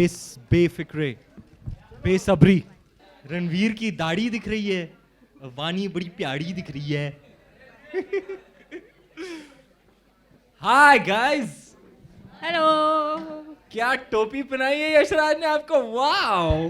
बेफिक्रे, बेसब्री। रणवीर की दाढ़ी दिख रही है, वानी बड़ी प्यारी दिख रही है। Hi guys, hello. क्या टोपी पहनाई है यशराज ने आपको, वाओ।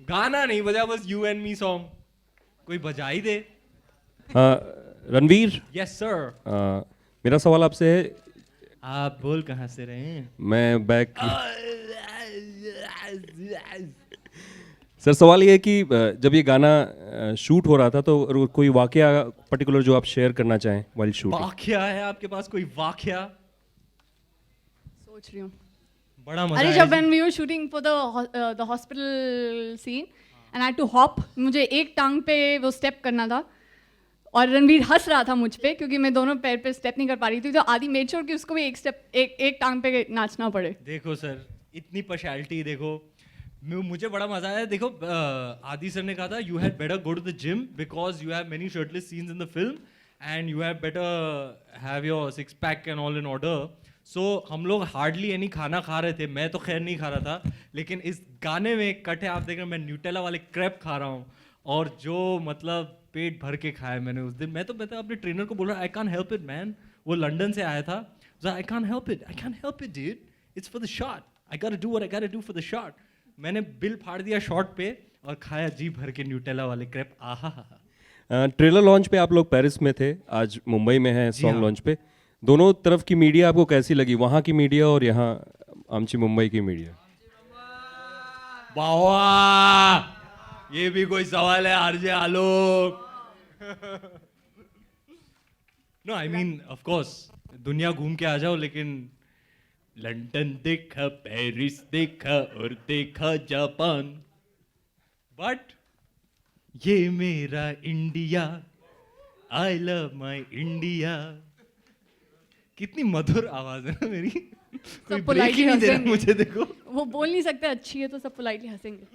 गाना नहीं बजा, बस यू एंड मी सॉन्ग कोई बजा ही दे। Ranveer, yes sir. मेरा सवाल आपसे है। आप बोल कहाँ से रहे हैं? मैं बैक सर, सवाल ये है कि जब ये गाना शूट हो रहा था तो कोई वाकया पर्टिकुलर जो आप शेयर करना चाहें वाइल शूटिंग? वाकया है आपके पास कोई वाकया? सोच रही हूँ। बड़ा मजा अरे आया जब जी। when we were shooting for the hospital scene and I had to hop, मुझे एक टांग पे वो स्टेप करना था और रणवीर हंस रहा था मुझ पे क्योंकि मैं दोनों पैर पे स्टेप नहीं कर पा रही थी, तो आदि मेड श्योर कि उसको भी एक टांग पे नाचना पड़े। देखो सर, इतनी पर्सनैलिटी देखो। मुझे बड़ा मजा आया। देखो आदि सर ने कहा था you had better go to the gym because you have many shirtless scenes in the film and you have better have your six pack and all in order. So हम लोग हार्डली एनी खाना खा रहे थे, मैं तो खैर नहीं खा रहा था, लेकिन इस गाने में एक कट है, आप देख रहे हैं, मैं न्यूटेला वाले क्रैप खा रहा हूँ और जो मतलब पेट भर के खाया मैंने उस दिन। मैं तो अपने ट्रेनर को बोल रहा I can't help it man, वो लंदन से आया था, I can't help it dude, it's for the shot, I got to do what I got to do for the shot. मैंने बिल फाड़ दिया शॉट पे और खाया जी भर के न्यूटेला वाले क्रैप। आहा। ट्रेलर लॉन्च पे आप लोग पेरिस में थे, आज मुंबई में हैं सॉन्ग हाँ। लॉन्च पे। दोनों तरफ की मीडिया आपको कैसी लगी, वहाँ की मीडिया और यहाँ आमची मुंबई की मीडिया? वाह, ये भी कोई सवाल है RJ Alok? No I mean of course दुनिया घूम के आ जाओ, लेकिन लंदन देखा, पेरिस देखा और देखा जापान, बट ये मेरा India, I love my India. कितनी मधुर आवाज है ना मेरी। कोई ब्रेक ही नहीं दे रहा मुझे, देखो। वो बोल नहीं सकते अच्छी है तो सब पोलाइटली हंसेंगे।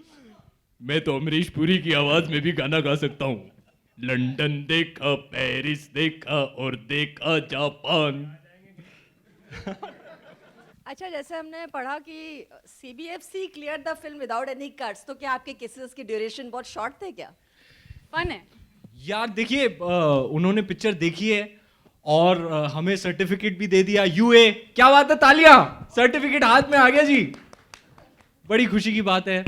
मैं तो अमरीश पुरी की आवाज में भी गाना गा सकता हूँ। लंदन देखा, पेरिस देखा और देखा जापान। अच्छा, जैसे हमने पढ़ा कि CBFC clear the film without any cuts, तो क्या आपके केसेस की ड्यूरेशन बहुत शॉर्ट थे क्या? फन है। यार देखिए, उन्होंने पिक्चर देखी है और हमें सर्टिफिकेट भी दे दिया, यूए। क्या बात है, तालियां, सर्टिफिकेट हाथ में आ गया जी, बड़ी खुशी की बात है।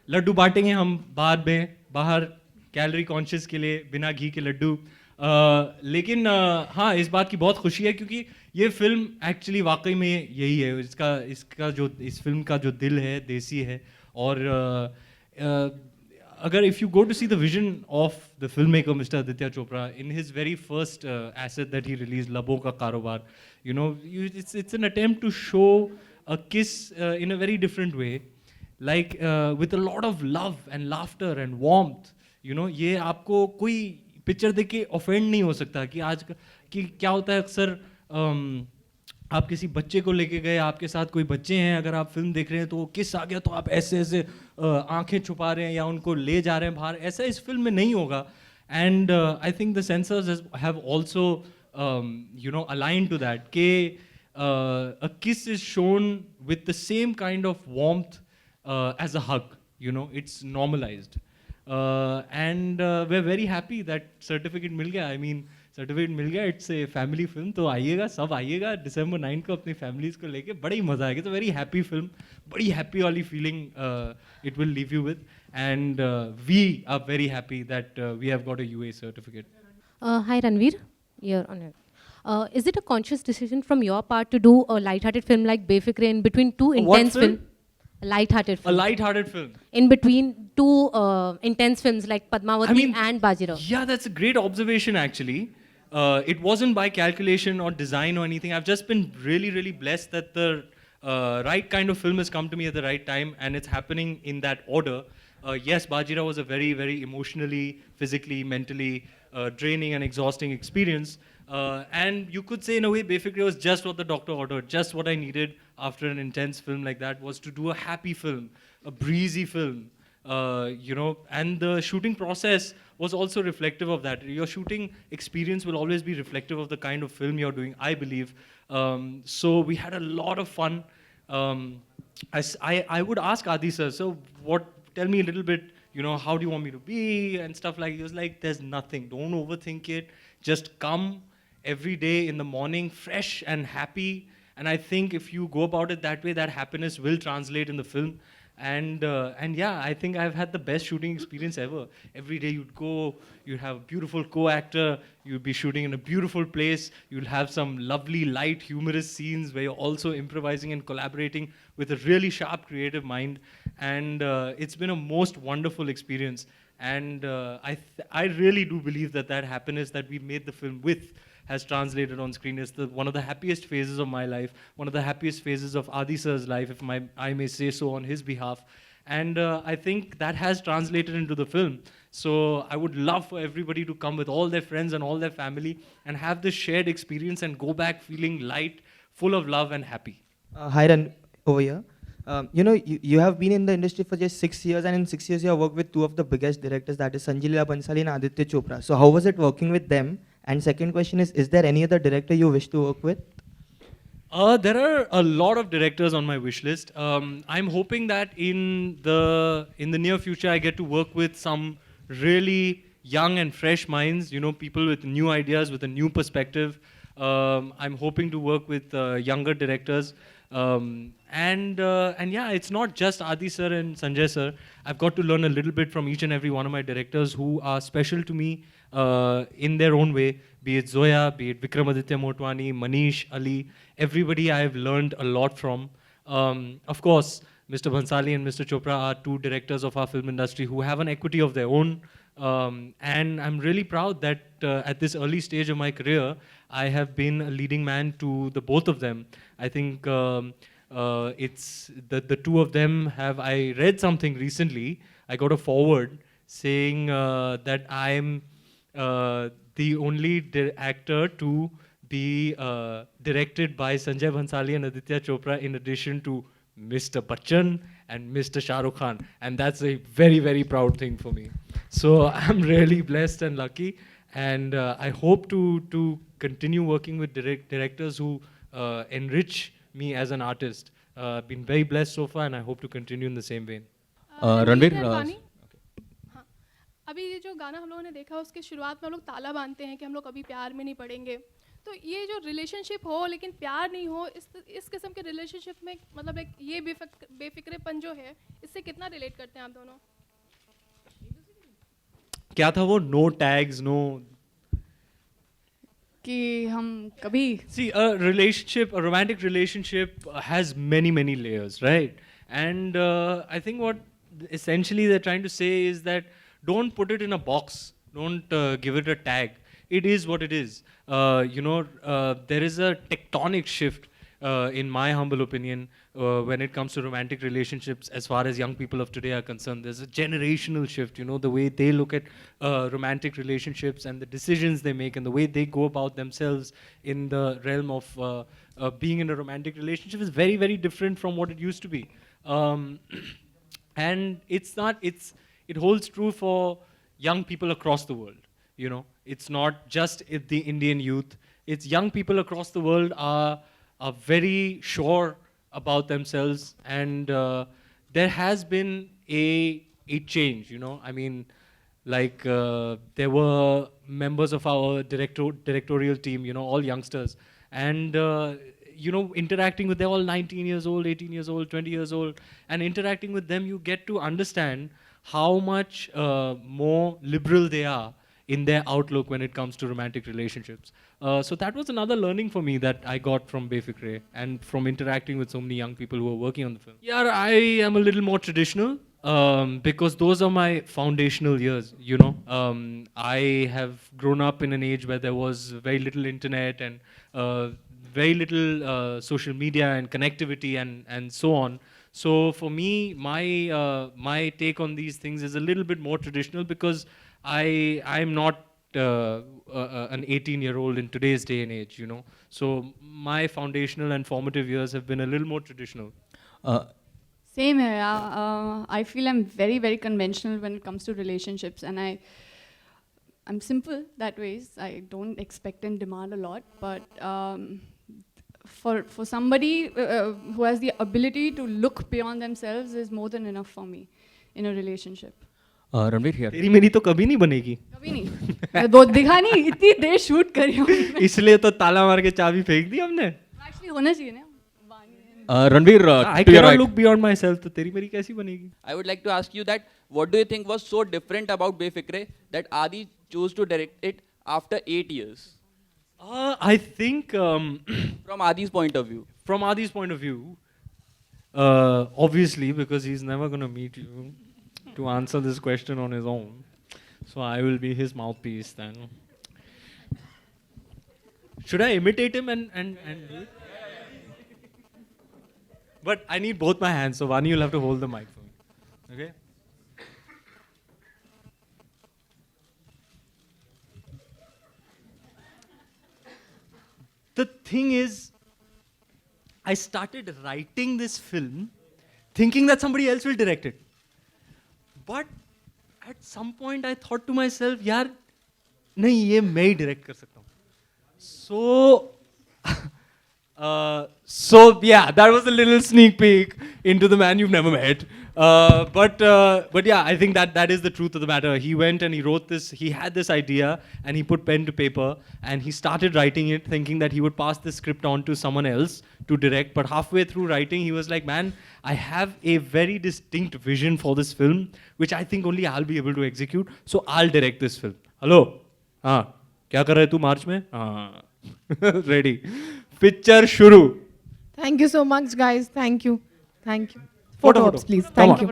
लड्डू बांटेंगे हम बाद में, बाहर कैलोरी कॉन्शियस के लिए, बिना घी के लड्डू। लेकिन हाँ, इस बात की बहुत खुशी है क्योंकि ये फिल्म एक्चुअली वाकई में यही है, इसका जो इस फिल्म का जो दिल है देसी है। और अगर if you go to see the vision of the film maker mister Aditya Chopra in his very first asset that he release, लबों का कारोबार, you know, it's an attempt to show a kiss in a very different way, like with a lot of love and laughter and warmth, you know। ये आपको कोई picture देख के offend नहीं हो सकता कि आज कि क्या होता है अक्सर, आप किसी बच्चे को लेके गए, आपके साथ कोई बच्चे हैं, अगर आप फिल्म देख रहे हैं तो वो किस आ गया तो आप ऐसे ऐसे आंखें छुपा रहे हैं या उनको ले जा रहे हैं बाहर, ऐसा इस फिल्म में नहीं होगा। And I think the censors have also you know align to that के a kiss is shown with the same kind of warmth as a hug, you know, it's normalized, and we're very happy that certificate मिल गया। I mean certificate मिल गया, it's a family film. तो आइएगा, सब आइएगा December 9 को अपनी families को लेके, बड़ा ही मजा आएगा। तो वेरी हैप्पी फिल्म, बड़ी हैप्पी वाली feeling it will leave you with, and we are very happy that we have got a UA certificate. Hi Ranveer, you're on it. Is it a conscious decision from your part to do a light-hearted film like Befikre in between two intense film? A light-hearted A film. light-hearted film. In between two intense films like Padmavati and Bajirao. Yeah, that's a great observation actually. It wasn't by calculation or design or anything. I've just been really, really blessed that the right kind of film has come to me at the right time, and it's happening in that order. Yes, Bajirao was a very, very emotionally, physically, mentally draining and exhausting experience. And you could say in a way, Befikre was just what the doctor ordered, just what I needed after an intense film like that, was to do a happy film, a breezy film. You know, and the shooting process was also reflective of that. Your shooting experience will always be reflective of the kind of film you're doing, I believe. So we had a lot of fun. I would ask Adi sir, so tell me a little bit, how do you want me to be and stuff like. He was like, there's nothing, don't overthink it, just come every day in the morning fresh and happy. And I think if you go about it that way, that happiness will translate in the film. And yeah, I think I've had the best shooting experience ever. Every day you'd go, you'd have a beautiful co-actor, you'd be shooting in a beautiful place, you'll have some lovely, light, humorous scenes where you're also improvising and collaborating with a really sharp, creative mind. And it's been a most wonderful experience. And I really do believe that happiness that we made the film with has translated on screen. It's one of the happiest phases of my life, one of the happiest phases of Adi sir's life, if I may say so on his behalf. And I think that has translated into the film. So I would love for everybody to come with all their friends and all their family and have this shared experience and go back feeling light, full of love and happy. Hi, Ran, over here. You have been in the industry for just 6 years, and in 6 years you have worked with two of the biggest directors, that is Sanjay Leela Bhansali and Aditya Chopra. So how was it working with them? And second question is there any other director you wish to work with? There are a lot of directors on my wish list. I'm hoping that in the near future I get to work with some really young and fresh minds, people with new ideas, with a new perspective. I'm hoping to work with younger directors. And yeah, it's not just Adi sir and Sanjay sir. I've got to learn a little bit from each and every one of my directors who are special to me in their own way, be it Zoya, be it Vikramaditya Motwani, Manish, Ali, everybody I have learned a lot from. Of course, Mr. Bhansali and Mr. Chopra are two directors of our film industry who have an equity of their own. And I'm really proud that at this early stage of my career, I have been a leading man to the both of them. I think it's the two of them have. I read something recently. I got a forward saying that I'm the only actor to be directed by Sanjay Bhansali and Aditya Chopra, in addition to Mr. Bachchan and Mr. Shah Rukh Khan, and that's a very, very proud thing for me. So I'm really blessed and lucky, and I hope to continue working with directors who enrich me as an artist. Been very blessed so far, and I hope to continue in the same vein. Ranveer हाँ, अभी ये जो गाना हम लोगों ने देखा उसके शुरुआत में हम लोग ताला बांधते हैं कि हम लोग कभी प्यार में नहीं पड़ेंगे, तो ये जो रिलेशनशिप हो लेकिन प्यार नहीं हो, इस किस्म के रिलेशनशिप में मतलब एक ये बेफिक्रेपन जो है, इससे कितना रिलेट करते हैं आप दोनों? क्या था वो? नो टैग्स, नो कि हम कभी See, a romantic relationship has many, many layers, right? And I think what essentially they're trying to say is that don't put it in a box. Don't give it a tag. It is what it is. There is a tectonic shift, in my humble opinion, when it comes to romantic relationships as far as young people of today are concerned. There's a generational shift, the way they look at romantic relationships and the decisions they make and the way they go about themselves in the realm of being in a romantic relationship is very, very different from what it used to be. And it holds true for young people across the world. It's not just the Indian youth. It's young people across the world are very sure about themselves, and there has been a change. I mean, like there were members of our directorial team, all youngsters, and interacting with, they're all 19 years old, 18 years old, 20 years old, and interacting with them, you get to understand how much more liberal they are in their outlook when it comes to romantic relationships. So that was another learning for me that I got from Befikre and from interacting with so many young people who are working on the film. Yeah, I am a little more traditional because those are my foundational years, I have grown up in an age where there was very little internet and very little social media and connectivity and so on. So for me, my take on these things is a little bit more traditional because I'm not an 18-year-old in today's day and age, So my foundational and formative years have been a little more traditional. Same here. I feel I'm very, very conventional when it comes to relationships, and I'm simple that ways. I don't expect and demand a lot, but for somebody who has the ability to look beyond themselves is more than enough for me in a relationship. Ranveer here. तेरी मेरी तो कभी नहीं बनेगी. कभी नहीं. मैं दो दिखा नहीं, इतनी देर शूट करी हूँ. इसलिए तो ताला मार के चाबी फेंक दी हमने. Actually होना चाहिए ना. Ranveer, I to your cannot right. look beyond myself. तो तेरी मेरी कैसी बनेगी? I would like to ask you that what do you think was so different about Befikre that Adi chose to direct it after 8 years? I think From Adi's point of view. from Adi's point of view, obviously because he's never going to meet you to answer this question on his own. So I will be his mouthpiece then. Should I imitate him and do it? But I need both my hands, so Vani, you'll have to hold the mic for me. Okay? The thing is, I started writing this film thinking that somebody else will direct it. But at some point I thought to myself, यार नहीं ये मैं ही direct कर सकता हूँ. So yeah, that was a little sneak peek into the man you've never met. But yeah, I think that is the truth of the matter. He went and he wrote this. He had this idea and he put pen to paper and he started writing it, thinking that he would pass the script on to someone else to direct. But halfway through writing, he was like, "Man, I have a very distinct vision for this film, which I think only I'll be able to execute. So I'll direct this film." Hello, हाँ, क्या कर रहे तू मार्च में? हाँ, ready. Picture शुरू. Thank you so much, guys. Thank you. Thank you. Photo, Photo photo. ops, please. Come Thank on. you.